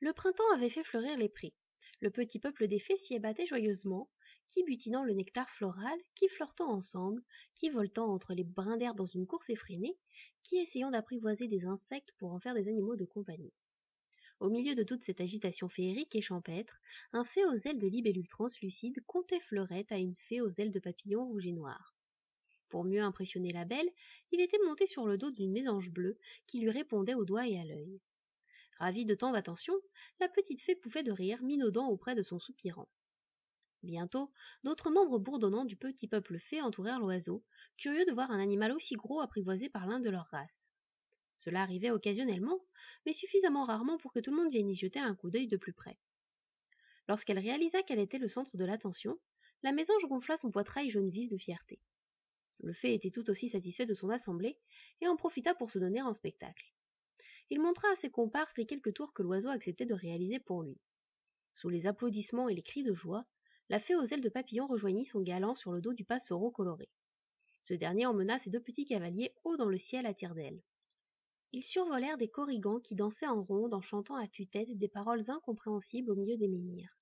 Le printemps avait fait fleurir les prés. Le petit peuple des fées s'y abattait joyeusement, qui butinant le nectar floral, qui flirtant ensemble, qui voltant entre les brins d'herbe dans une course effrénée, qui essayant d'apprivoiser des insectes pour en faire des animaux de compagnie. Au milieu de toute cette agitation féerique et champêtre, un fée aux ailes de libellule translucide contait Fleurette à une fée aux ailes de papillon rouge et noir. Pour mieux impressionner la belle, il était monté sur le dos d'une mésange bleue qui lui répondait au doigt et à l'œil. Ravie de tant d'attention, la petite fée pouffait de rire, minaudant auprès de son soupirant. Bientôt, d'autres membres bourdonnants du petit peuple fée entourèrent l'oiseau, curieux de voir un animal aussi gros apprivoisé par l'un de leur race. Cela arrivait occasionnellement, mais suffisamment rarement pour que tout le monde vienne y jeter un coup d'œil de plus près. Lorsqu'elle réalisa qu'elle était le centre de l'attention, la mésange gonfla son poitrail jaune vif de fierté. Le fée était tout aussi satisfait de son assemblée et en profita pour se donner en spectacle. Il montra à ses comparses les quelques tours que l'oiseau acceptait de réaliser pour lui. Sous les applaudissements et les cris de joie, la fée aux ailes de papillon rejoignit son galant sur le dos du passereau coloré. Ce dernier emmena ses deux petits cavaliers haut dans le ciel à tire-d'aile. Ils survolèrent des corrigans qui dansaient en ronde en chantant à tue-tête des paroles incompréhensibles au milieu des menhirs.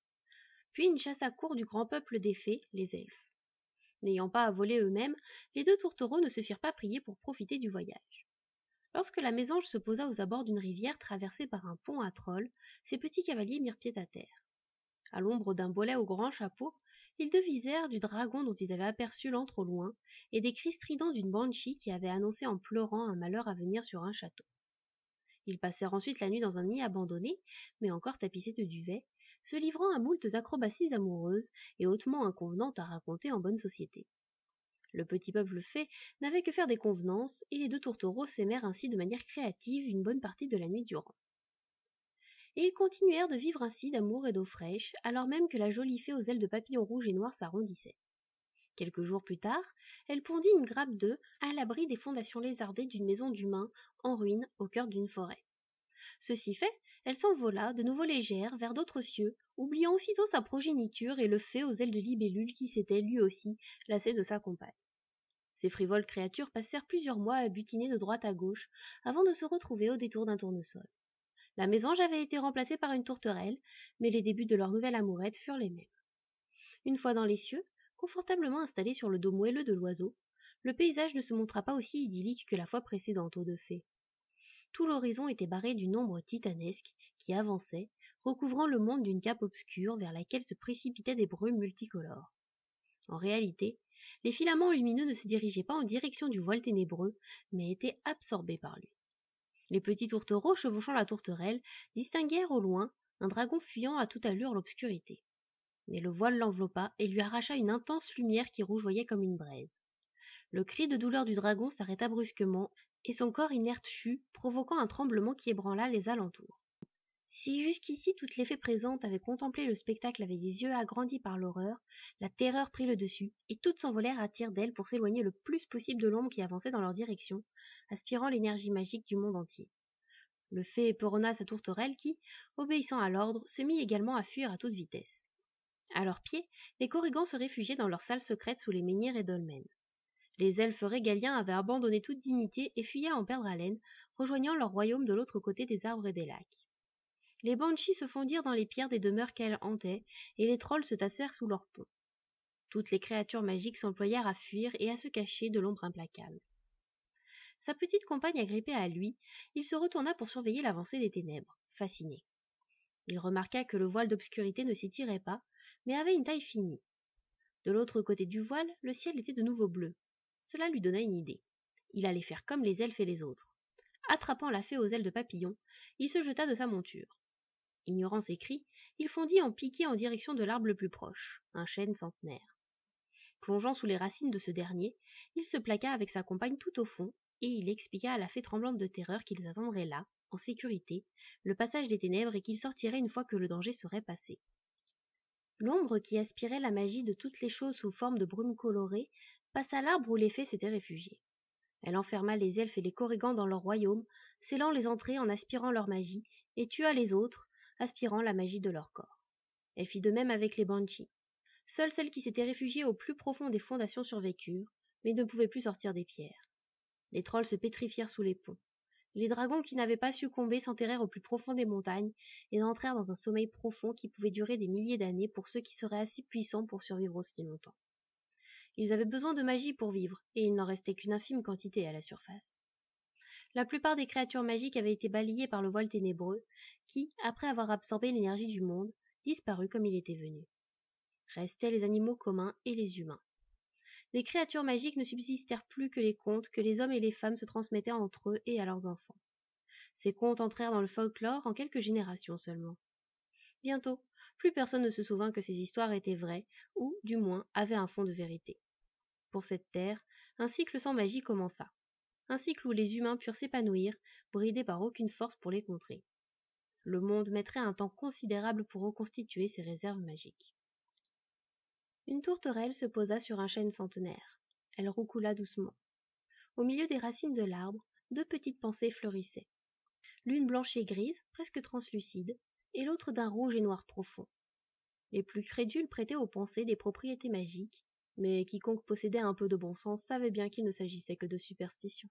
Puis une chasse à court du grand peuple des fées, les elfes. N'ayant pas à voler eux-mêmes, les deux tourtereaux ne se firent pas prier pour profiter du voyage. Lorsque la mésange se posa aux abords d'une rivière traversée par un pont à trolls, ses petits cavaliers mirent pied à terre. À l'ombre d'un bolet au grand chapeau, ils devisèrent du dragon dont ils avaient aperçu l'antre au loin, et des cris stridents d'une banshee qui avait annoncé en pleurant un malheur à venir sur un château. Ils passèrent ensuite la nuit dans un nid abandonné, mais encore tapissé de duvet, se livrant à moultes acrobaties amoureuses et hautement inconvenantes à raconter en bonne société. Le petit peuple fée n'avait que faire des convenances, et les deux tourtereaux s'aimèrent ainsi de manière créative une bonne partie de la nuit durant. Et ils continuèrent de vivre ainsi d'amour et d'eau fraîche, alors même que la jolie fée aux ailes de papillon rouge et noir s'arrondissait. Quelques jours plus tard, elle pondit une grappe d'œufs à l'abri des fondations lézardées d'une maison d'humains en ruine au cœur d'une forêt. Ceci fait, elle s'envola, de nouveau légère, vers d'autres cieux, oubliant aussitôt sa progéniture et le fée aux ailes de libellule qui s'était, lui aussi, lassé de sa compagne. Ces frivoles créatures passèrent plusieurs mois à butiner de droite à gauche, avant de se retrouver au détour d'un tournesol. La mésange avait été remplacée par une tourterelle, mais les débuts de leur nouvelle amourette furent les mêmes. Une fois dans les cieux, confortablement installée sur le dos moelleux de l'oiseau, le paysage ne se montra pas aussi idyllique que la fois précédente aux deux fées. Tout l'horizon était barré d'une ombre titanesque qui avançait, recouvrant le monde d'une cape obscure vers laquelle se précipitaient des brumes multicolores. En réalité, les filaments lumineux ne se dirigeaient pas en direction du voile ténébreux, mais étaient absorbés par lui. Les petits tourtereaux chevauchant la tourterelle distinguèrent au loin un dragon fuyant à toute allure l'obscurité. Mais le voile l'enveloppa et lui arracha une intense lumière qui rougeoyait comme une braise. Le cri de douleur du dragon s'arrêta brusquement, et son corps inerte chut, provoquant un tremblement qui ébranla les alentours. Si jusqu'ici toutes les fées présentes avaient contemplé le spectacle avec des yeux agrandis par l'horreur, la terreur prit le dessus, et toutes s'envolèrent à tire-d'aile pour s'éloigner le plus possible de l'ombre qui avançait dans leur direction, aspirant l'énergie magique du monde entier. Le fée éperonna sa tourterelle qui, obéissant à l'ordre, se mit également à fuir à toute vitesse. À leurs pieds, les corrigans se réfugiaient dans leur salle secrète sous les menhirs et dolmens. Les elfes régaliens avaient abandonné toute dignité et fuyaient à en perdre haleine, rejoignant leur royaume de l'autre côté des arbres et des lacs. Les banshees se fondirent dans les pierres des demeures qu'elles hantaient, et les trolls se tassèrent sous leurs ponts. Toutes les créatures magiques s'employèrent à fuir et à se cacher de l'ombre implacable. Sa petite compagne agrippée à lui, il se retourna pour surveiller l'avancée des ténèbres, fasciné. Il remarqua que le voile d'obscurité ne s'étirait pas, mais avait une taille finie. De l'autre côté du voile, le ciel était de nouveau bleu. Cela lui donna une idée. Il allait faire comme les elfes et les autres. Attrapant la fée aux ailes de papillon, il se jeta de sa monture. Ignorant ses cris, il fondit en piqué en direction de l'arbre le plus proche, un chêne centenaire. Plongeant sous les racines de ce dernier, il se plaqua avec sa compagne tout au fond, et il expliqua à la fée tremblante de terreur qu'ils attendraient là, en sécurité, le passage des ténèbres et qu'ils sortiraient une fois que le danger serait passé. L'ombre qui aspirait la magie de toutes les choses sous forme de brume colorée passa l'arbre où les fées s'étaient réfugiées. Elle enferma les elfes et les corrigans dans leur royaume, scellant les entrées en aspirant leur magie, et tua les autres, aspirant la magie de leur corps. Elle fit de même avec les banshees. Seules celles qui s'étaient réfugiées au plus profond des fondations survécurent, mais ne pouvaient plus sortir des pierres. Les trolls se pétrifièrent sous les ponts. Les dragons qui n'avaient pas succombé s'enterrèrent au plus profond des montagnes et entrèrent dans un sommeil profond qui pouvait durer des milliers d'années pour ceux qui seraient assez puissants pour survivre aussi longtemps. Ils avaient besoin de magie pour vivre, et il n'en restait qu'une infime quantité à la surface. La plupart des créatures magiques avaient été balayées par le voile ténébreux, qui, après avoir absorbé l'énergie du monde, disparut comme il était venu. Restaient les animaux communs et les humains. Des créatures magiques ne subsistèrent plus que les contes que les hommes et les femmes se transmettaient entre eux et à leurs enfants. Ces contes entrèrent dans le folklore en quelques générations seulement. Bientôt, plus personne ne se souvint que ces histoires étaient vraies, ou, du moins, avaient un fond de vérité. Pour cette terre, un cycle sans magie commença. Un cycle où les humains purent s'épanouir, bridés par aucune force pour les contrer. Le monde mettrait un temps considérable pour reconstituer ses réserves magiques. Une tourterelle se posa sur un chêne centenaire. Elle roucoula doucement. Au milieu des racines de l'arbre, deux petites pensées fleurissaient. L'une blanche et grise, presque translucide, et l'autre d'un rouge et noir profond. Les plus crédules prêtaient aux pensées des propriétés magiques, mais quiconque possédait un peu de bon sens savait bien qu'il ne s'agissait que de superstition.